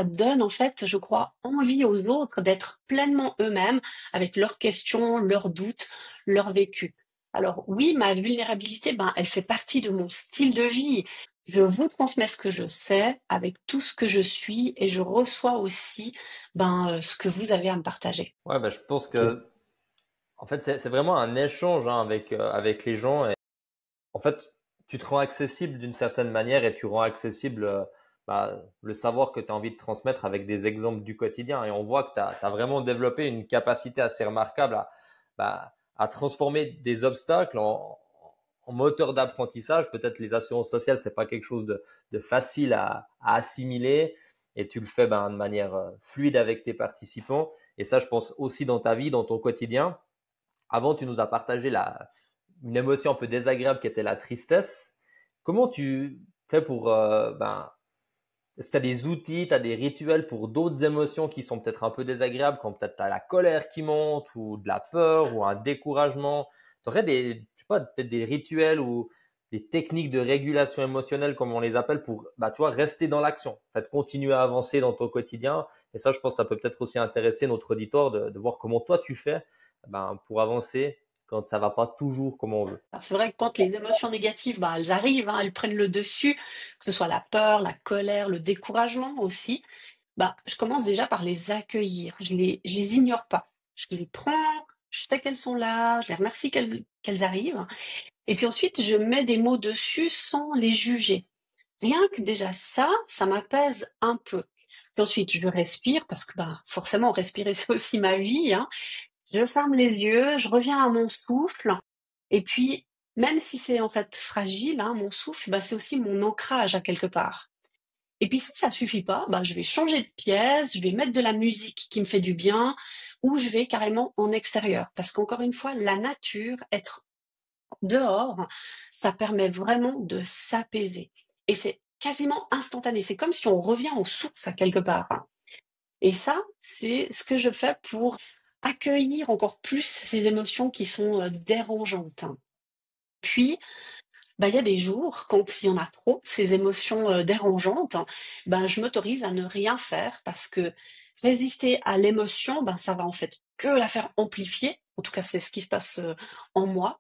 donne en fait, je crois, envie aux autres d'être pleinement eux-mêmes avec leurs questions, leurs doutes, leur vécu. Alors oui, ma vulnérabilité, elle fait partie de mon style de vie. Je vous transmets ce que je sais avec tout ce que je suis et je reçois aussi ce que vous avez à me partager. Ouais, bah, je pense Ok. que en fait c'est vraiment un échange hein, avec les gens. Et en fait, tu te rends accessible d'une certaine manière et tu rends accessible le savoir que tu as envie de transmettre avec des exemples du quotidien. Et on voit que tu as vraiment développé une capacité assez remarquable à transformer des obstacles en moteur d'apprentissage. Peut-être les assurances sociales, c'est pas quelque chose de facile à assimiler et tu le fais de manière fluide avec tes participants. Et ça, je pense aussi dans ta vie, dans ton quotidien. Avant, tu nous as partagé une émotion un peu désagréable qui était la tristesse. Comment tu fais pour, est-ce que tu as des outils, tu as des rituels pour d'autres émotions qui sont peut-être un peu désagréables, comme peut-être tu as la colère qui monte ou de la peur ou un découragement. Tu aurais je sais pas, peut-être des rituels ou des techniques de régulation émotionnelle, comme on les appelle, pour, tu vois, rester dans l'action, en fait, continuer à avancer dans ton quotidien. Et ça, je pense que ça peut peut-être aussi intéresser notre auditoire de voir comment toi tu fais, pour avancer quand ça va pas toujours comme on veut. Alors c'est vrai que quand les émotions négatives, elles arrivent, hein, elles prennent le dessus, que ce soit la peur, la colère, le découragement aussi, je commence déjà par les accueillir. Je les ignore pas. Je les prends, je sais qu'elles sont là, je les remercie qu'elles arrivent. Et puis ensuite, je mets des mots dessus sans les juger. Rien que déjà ça m'apaise un peu. Puis ensuite, je respire parce que forcément, respirer, c'est aussi ma vie, hein. Je ferme les yeux, je reviens à mon souffle. Et puis, même si c'est en fait fragile, hein, mon souffle, c'est aussi mon ancrage à quelque part. Et puis si ça suffit pas, je vais changer de pièce, je vais mettre de la musique qui me fait du bien, ou je vais carrément en extérieur. Parce qu'encore une fois, la nature, être dehors, ça permet vraiment de s'apaiser. Et c'est quasiment instantané. C'est comme si on revient aux sources à quelque part. Et ça, c'est ce que je fais pour accueillir encore plus ces émotions qui sont dérangeantes. Puis, il y a des jours, quand il y en a trop, ces émotions dérangeantes, je m'autorise à ne rien faire parce que résister à l'émotion, ça va en fait que la faire amplifier. En tout cas, c'est ce qui se passe en moi.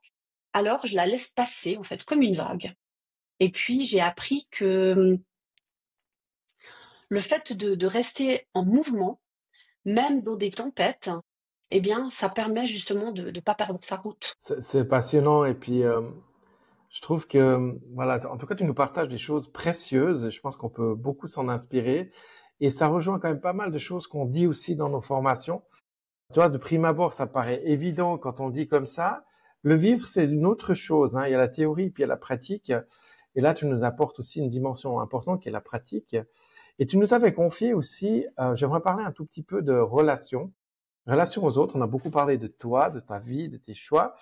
Alors, je la laisse passer, en fait, comme une vague. Et puis, j'ai appris que le fait de rester en mouvement, même dans des tempêtes, eh bien, ça permet justement de ne pas perdre sa route. C'est passionnant et puis je trouve que voilà, en tout cas tu nous partages des choses précieuses et je pense qu'on peut beaucoup s'en inspirer et ça rejoint quand même pas mal de choses qu'on dit aussi dans nos formations. Tu vois, de prime abord, ça paraît évident quand on le dit comme ça. Le vivre, c'est une autre chose, hein. Il y a la théorie puis il y a la pratique. Et là, tu nous apportes aussi une dimension importante qui est la pratique. Et tu nous avais confié aussi, j'aimerais parler un tout petit peu de relations, relations aux autres. On a beaucoup parlé de toi, de ta vie, de tes choix.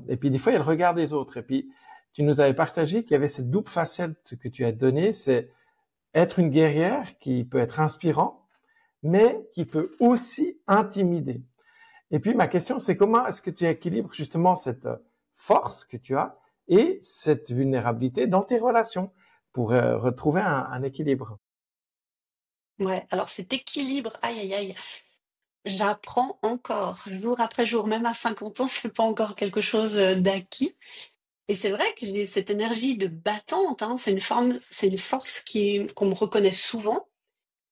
Et puis des fois, il y a le regard des autres. Et puis, tu nous avais partagé qu'il y avait cette double facette que tu as donnée, c'est être une guerrière qui peut être inspirant, mais qui peut aussi intimider. Et puis, ma question, c'est comment est-ce que tu équilibres justement cette force que tu as et cette vulnérabilité dans tes relations pour retrouver un équilibre? Ouais, alors cet équilibre, aïe aïe aïe, j'apprends encore jour après jour, même à 50 ans, c'est pas encore quelque chose d'acquis. Et c'est vrai que j'ai cette énergie de battante, hein, c'est une force qu'on me reconnaît souvent.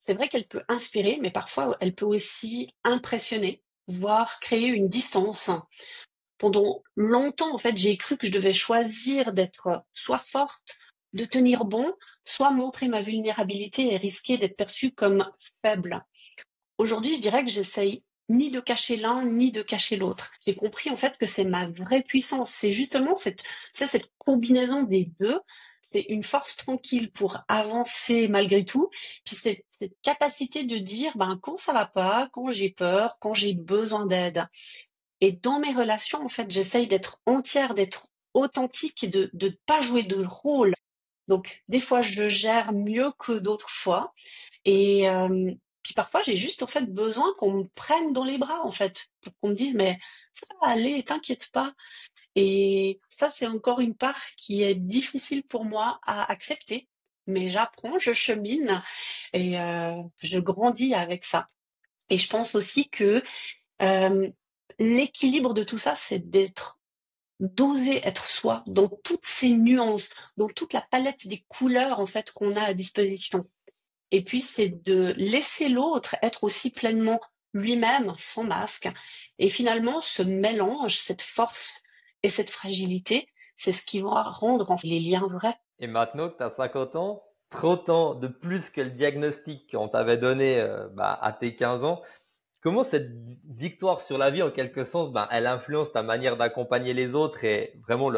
C'est vrai qu'elle peut inspirer, mais parfois elle peut aussi impressionner, voire créer une distance. Pendant longtemps, en fait, j'ai cru que je devais choisir d'être soit forte, de tenir bon, soit montrer ma vulnérabilité et risquer d'être perçue comme faible. Aujourd'hui, je dirais que j'essaye ni de cacher l'un, ni de cacher l'autre. J'ai compris en fait que c'est ma vraie puissance. C'est justement cette combinaison des deux. C'est une force tranquille pour avancer malgré tout. Puis cette capacité de dire, quand ça va pas, quand j'ai peur, quand j'ai besoin d'aide. Et dans mes relations, en fait, j'essaye d'être entière, d'être authentique et de ne pas jouer de rôle. Donc, des fois, je gère mieux que d'autres fois. Et Puis parfois, j'ai juste en fait besoin qu'on me prenne dans les bras en fait, pour qu'on me dise mais ça va aller, t'inquiète pas. Et ça, c'est encore une part qui est difficile pour moi à accepter, mais j'apprends, je chemine et je grandis avec ça. Et je pense aussi que euh, l'équilibre de tout ça, c'est d'oser être soi dans toutes ses nuances, dans toute la palette des couleurs en fait qu'on a à disposition. Et puis c'est de laisser l'autre être aussi pleinement lui-même, sans masque. Et finalement, ce mélange, cette force et cette fragilité, c'est ce qui va rendre les liens vrais. Et maintenant que tu as 50 ans, 30 ans de plus que le diagnostic qu'on t'avait donné à tes 15 ans, comment cette victoire sur la vie, en quelque sens, elle influence ta manière d'accompagner les autres et vraiment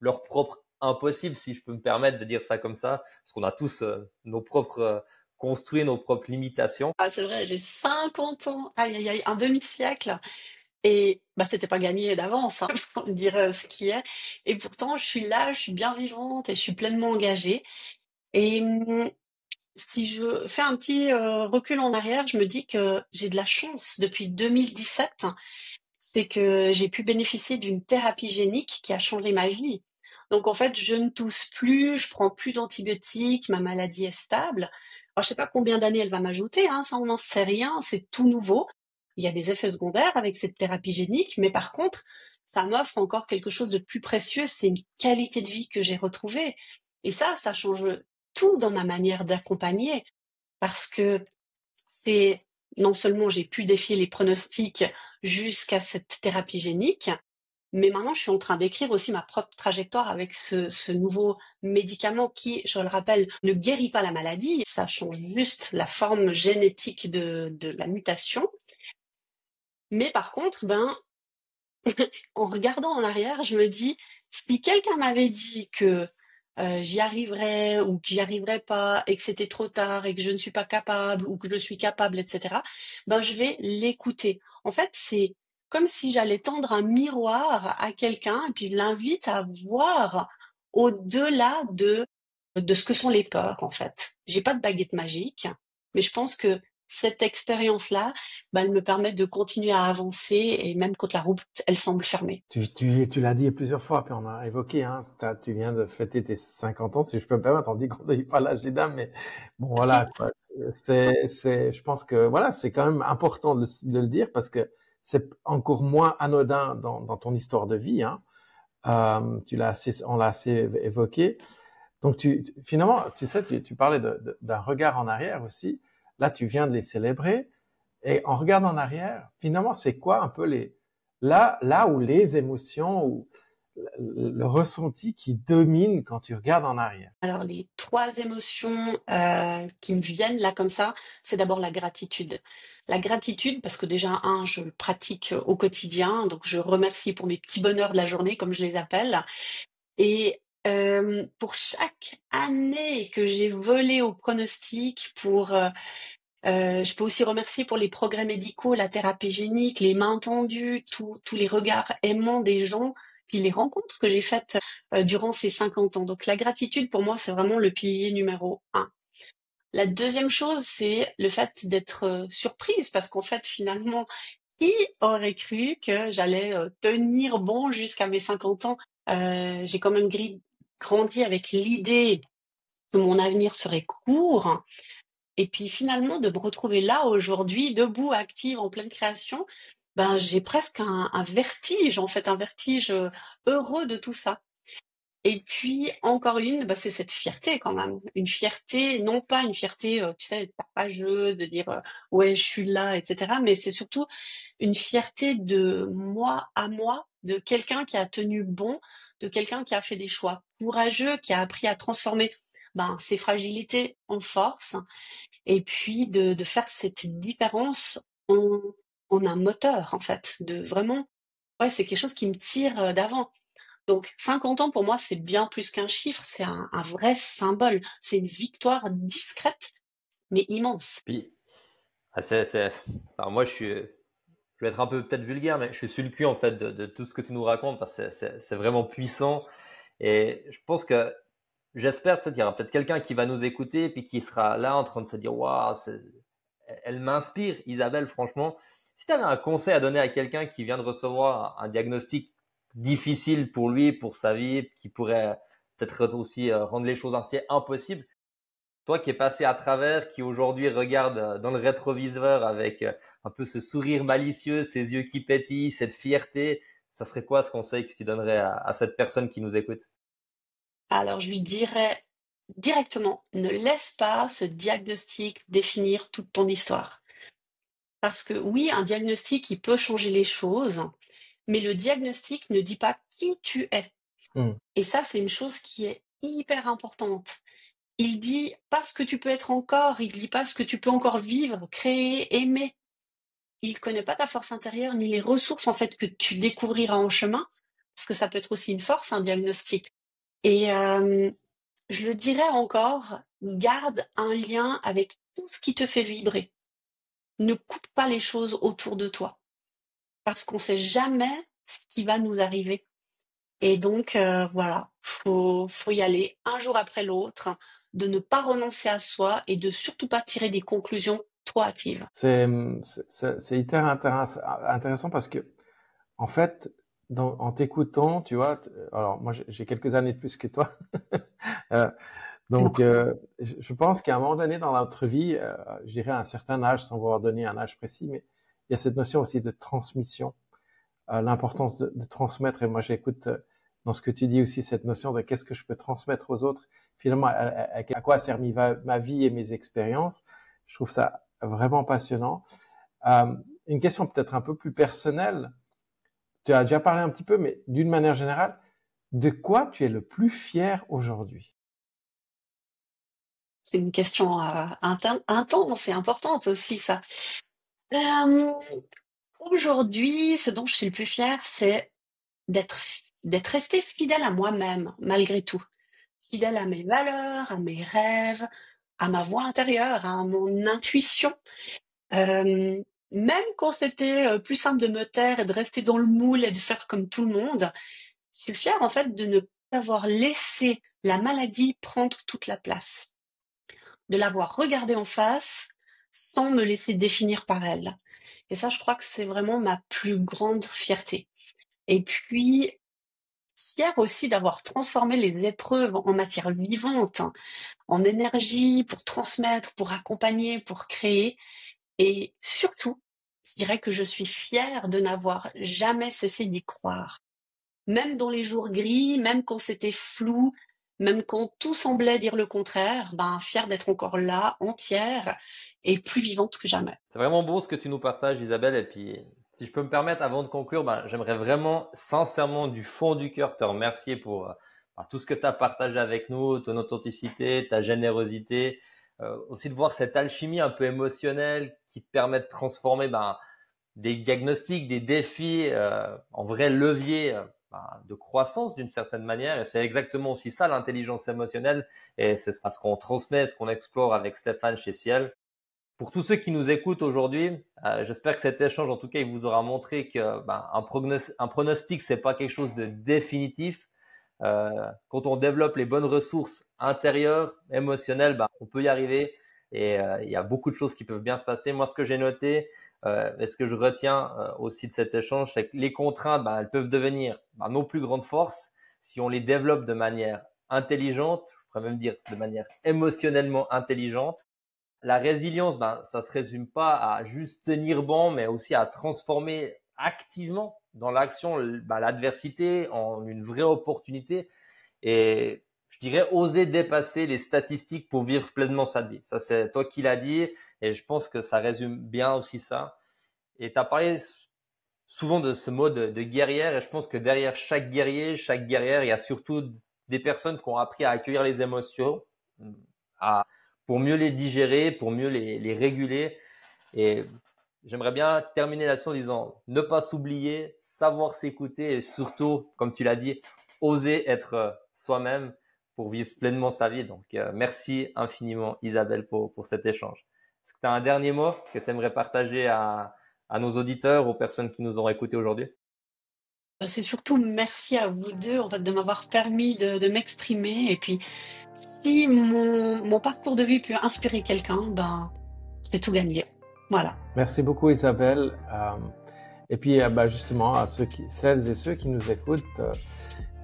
leur propre impossible, si je peux me permettre de dire ça comme ça, parce qu'on a tous nos propres construits, nos propres limitations. Ah, c'est vrai, j'ai 50 ans, aïe aïe aïe, un demi-siècle. Et bah, c'était pas gagné d'avance, hein, pour dire ce qui est. Et pourtant, je suis là, je suis bien vivante et je suis pleinement engagée. Et si je fais un petit recul en arrière, je me dis que j'ai de la chance depuis 2017. C'est que j'ai pu bénéficier d'une thérapie génique qui a changé ma vie. Donc en fait, je ne tousse plus, je prends plus d'antibiotiques, ma maladie est stable. Alors je sais pas combien d'années elle va m'ajouter, hein, ça on n'en sait rien, c'est tout nouveau. Il y a des effets secondaires avec cette thérapie génique, mais par contre, ça m'offre encore quelque chose de plus précieux, c'est une qualité de vie que j'ai retrouvée. Et ça change tout dans ma manière d'accompagner, parce que c'est non seulement j'ai pu défier les pronostics jusqu'à cette thérapie génique, mais maintenant je suis en train d'écrire aussi ma propre trajectoire avec ce nouveau médicament qui, je le rappelle, ne guérit pas la maladie, ça change juste la forme génétique de la mutation. Mais par contre, en regardant en arrière, je me dis, si quelqu'un m'avait dit que j'y arriverais ou que j'y arriverais pas et que c'était trop tard et que je ne suis pas capable ou que je suis capable, etc., je vais l'écouter. En fait, c'est comme si j'allais tendre un miroir à quelqu'un et puis je l'invite à voir au-delà de ce que sont les peurs, en fait. J'ai pas de baguette magique, mais je pense que cette expérience-là, elle me permet de continuer à avancer et même quand la route, elle semble fermée. Tu l'as dit plusieurs fois, puis on a évoqué, hein, tu viens de fêter tes 50 ans, si je peux me permettre, on dit qu'on n'est pas l'âge des dames, mais bon, voilà, Merci. quoi. Je pense que, voilà, c'est quand même important de le dire parce que c'est encore moins anodin dans ton histoire de vie, hein. On l'a assez évoqué. Donc, finalement, tu sais, tu parlais d'un regard en arrière aussi. Là, tu viens de les célébrer. Et en regardant en arrière, finalement, c'est quoi un peu là où les émotions ou le ressenti qui domine quand tu regardes en arrière? Alors les trois émotions qui me viennent là comme ça, c'est d'abord la gratitude. La gratitude parce que déjà, je le pratique au quotidien, donc je remercie pour mes petits bonheurs de la journée, comme je les appelle. Et pour chaque année que j'ai volé au pronostic, je peux aussi remercier pour les progrès médicaux, la thérapie génique, les mains tendues, tous les regards aimants des gens, puis les rencontres que j'ai faites durant ces 50 ans. Donc la gratitude, pour moi, c'est vraiment le pilier numéro un. La deuxième chose, c'est le fait d'être surprise, parce qu'en fait, finalement, qui aurait cru que j'allais tenir bon jusqu'à mes 50 ans? J'ai quand même grandi avec l'idée que mon avenir serait court. Et puis finalement, de me retrouver là aujourd'hui, debout, active, en pleine création, j'ai presque un vertige, en fait, un vertige heureux de tout ça. Et puis encore une, c'est cette fierté quand même. Une fierté, non pas une fierté, tu sais, tapageuse, de dire ouais, je suis là, etc. Mais c'est surtout une fierté de moi à moi, de quelqu'un qui a tenu bon, de quelqu'un qui a fait des choix courageux, qui a appris à transformer ses fragilités en force et puis de faire cette différence en, en un moteur, en fait, de vraiment, ouais, c'est quelque chose qui me tire d'avant. Donc 50 ans pour moi, c'est bien plus qu'un chiffre, c'est un vrai symbole, c'est une victoire discrète mais immense. Puis, alors moi, je vais être un peu peut-être vulgaire, mais je suis sur le cul en fait de tout ce que tu nous racontes parce que c'est vraiment puissant. Et je pense que j'espère peut-être qu'il y aura peut-être quelqu'un qui va nous écouter et puis qui sera là en train de se dire waouh, elle m'inspire, Isabelle, franchement. Si tu avais un conseil à donner à quelqu'un qui vient de recevoir un diagnostic difficile pour lui, pour sa vie, qui pourrait peut-être aussi rendre les choses assez impossibles, toi qui es passé à travers, qui aujourd'hui regarde dans le rétroviseur avec un peu ce sourire malicieux, ces yeux qui pétillent, cette fierté, ça serait quoi ce conseil que tu donnerais à cette personne qui nous écoute? Alors, je lui dirais directement, ne laisse pas ce diagnostic définir toute ton histoire. Parce que oui, un diagnostic, il peut changer les choses, mais le diagnostic ne dit pas qui tu es. Hmm. Et ça, c'est une chose qui est hyper importante. Il dit pas ce que tu peux être encore, il dit pas ce que tu peux encore vivre, créer, aimer. Il connaît pas ta force intérieure ni les ressources en fait que tu découvriras en chemin, parce que ça peut être aussi une force, un diagnostic. Et je le dirais encore, garde un lien avec tout ce qui te fait vibrer. Ne coupe pas les choses autour de toi, parce qu'on sait jamais ce qui va nous arriver. Et donc voilà, faut y aller un jour après l'autre, de ne pas renoncer à soi et de surtout pas tirer des conclusions trop hâtives. C'est hyper intéressant parce que, en fait, en t'écoutant, tu vois, alors moi j'ai quelques années de plus que toi, Euh, donc je pense qu'à un moment donné dans notre vie, je dirais à un certain âge, sans vouloir donner un âge précis, mais il y a cette notion aussi de transmission, l'importance de transmettre. Et moi j'écoute dans ce que tu dis aussi cette notion de qu'est-ce que je peux transmettre aux autres. Finalement, à quoi sert ma vie et mes expériences. Je trouve ça vraiment passionnant. Une question peut-être un peu plus personnelle. Tu as déjà parlé un petit peu, mais d'une manière générale, de quoi tu es le plus fier aujourd'hui? C'est une question intense et importante aussi, ça. Euh, Aujourd'hui, ce dont je suis le plus fière, c'est d'être d'être restée fidèle à moi-même, malgré tout. Fidèle à mes valeurs, à mes rêves, à ma voix intérieure, à mon intuition. Euh, Même quand c'était plus simple de me taire et de rester dans le moule et de faire comme tout le monde, je suis fière en fait de ne pas avoir laissé la maladie prendre toute la place, de l'avoir regardée en face sans me laisser définir par elle. Et ça, je crois que c'est vraiment ma plus grande fierté. Et puis, fière aussi d'avoir transformé les épreuves en matière vivante, en énergie pour transmettre, pour accompagner, pour créer. Et surtout, je dirais que je suis fière de n'avoir jamais cessé d'y croire. Même dans les jours gris, même quand c'était flou, même quand tout semblait dire le contraire, fière d'être encore là, entière et plus vivante que jamais. C'est vraiment beau ce que tu nous partages, Isabelle. Et puis, si je peux me permettre, avant de conclure, j'aimerais vraiment, sincèrement, du fond du cœur, te remercier pour tout ce que tu as partagé avec nous, ton authenticité, ta générosité, aussi de voir cette alchimie un peu émotionnelle qui te permet de transformer des diagnostics, des défis en vrai levier de croissance d'une certaine manière. Et c'est exactement aussi ça, l'intelligence émotionnelle. Et c'est ce qu'on transmet, ce qu'on explore avec Stéphane chez Ciel. Pour tous ceux qui nous écoutent aujourd'hui, j'espère que cet échange, en tout cas, il vous aura montré que un pronostic, c'est pas quelque chose de définitif. Quand on développe les bonnes ressources intérieures, émotionnelles, on peut y arriver. Et il y a beaucoup de choses qui peuvent bien se passer. Moi, ce que j'ai noté et ce que je retiens aussi de cet échange, c'est que les contraintes, elles peuvent devenir nos plus grandes forces si on les développe de manière intelligente, je pourrais même dire de manière émotionnellement intelligente. La résilience, ça se résume pas à juste tenir bon, mais aussi à transformer activement dans l'action l'adversité en une vraie opportunité. Et je dirais oser dépasser les statistiques pour vivre pleinement sa vie. Ça, c'est toi qui l'as dit, et je pense que ça résume bien aussi ça. Et tu as parlé souvent de ce mot de guerrière, et je pense que derrière chaque guerrier, chaque guerrière, il y a surtout des personnes qui ont appris à accueillir les émotions, pour mieux les digérer, pour mieux les réguler. Et j'aimerais bien terminer là-dessus en disant ne pas s'oublier, savoir s'écouter et surtout, comme tu l'as dit, oser être soi-même pour vivre pleinement sa vie. Donc, merci infiniment Isabelle pour cet échange. Est-ce que tu as un dernier mot que tu aimerais partager à nos auditeurs, aux personnes qui nous ont écoutés aujourd'hui? C'est surtout merci à vous deux en fait, de m'avoir permis de m'exprimer. Et puis, si mon parcours de vie peut inspirer quelqu'un, c'est tout gagné. Voilà. Merci beaucoup Isabelle. Et puis justement à celles et ceux qui nous écoutent,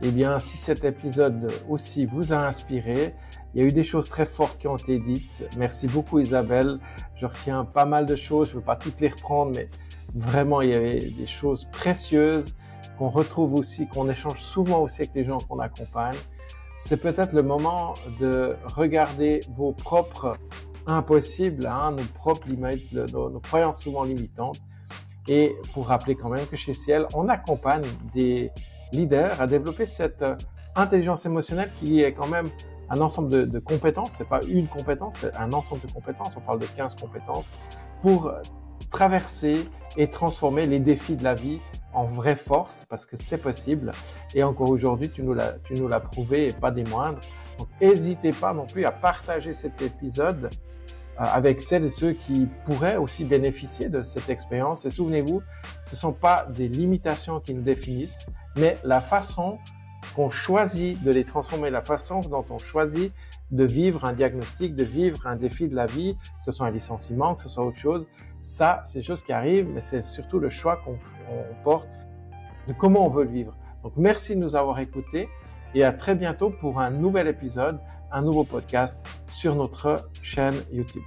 eh bien si cet épisode aussi vous a inspiré, il y a eu des choses très fortes qui ont été dites. Merci beaucoup Isabelle. Je retiens pas mal de choses, je ne veux pas toutes les reprendre, mais vraiment il y avait des choses précieuses qu'on retrouve aussi, qu'on échange souvent aussi avec les gens qu'on accompagne. C'est peut-être le moment de regarder vos propres impossibles, nos propres limites, nos croyances souvent limitantes. Et pour rappeler quand même que chez Ciel, on accompagne des leaders à développer cette intelligence émotionnelle qui est quand même un ensemble de compétences. C'est pas une compétence, c'est un ensemble de compétences. On parle de 15 compétences pour traverser et transformer les défis de la vie en vraie force, parce que c'est possible. Et encore aujourd'hui, tu nous l'as prouvé et pas des moindres. Donc, n'hésitez pas non plus à partager cet épisode avec celles et ceux qui pourraient aussi bénéficier de cette expérience. Et souvenez-vous, ce ne sont pas des limitations qui nous définissent, mais la façon qu'on choisit de les transformer, la façon dont on choisit de vivre un diagnostic, de vivre un défi de la vie, que ce soit un licenciement, que ce soit autre chose. Ça, c'est des choses qui arrivent, mais c'est surtout le choix qu'on porte de comment on veut le vivre. Donc, merci de nous avoir écoutés et à très bientôt pour un nouvel épisode, un nouveau podcast sur notre chaîne YouTube.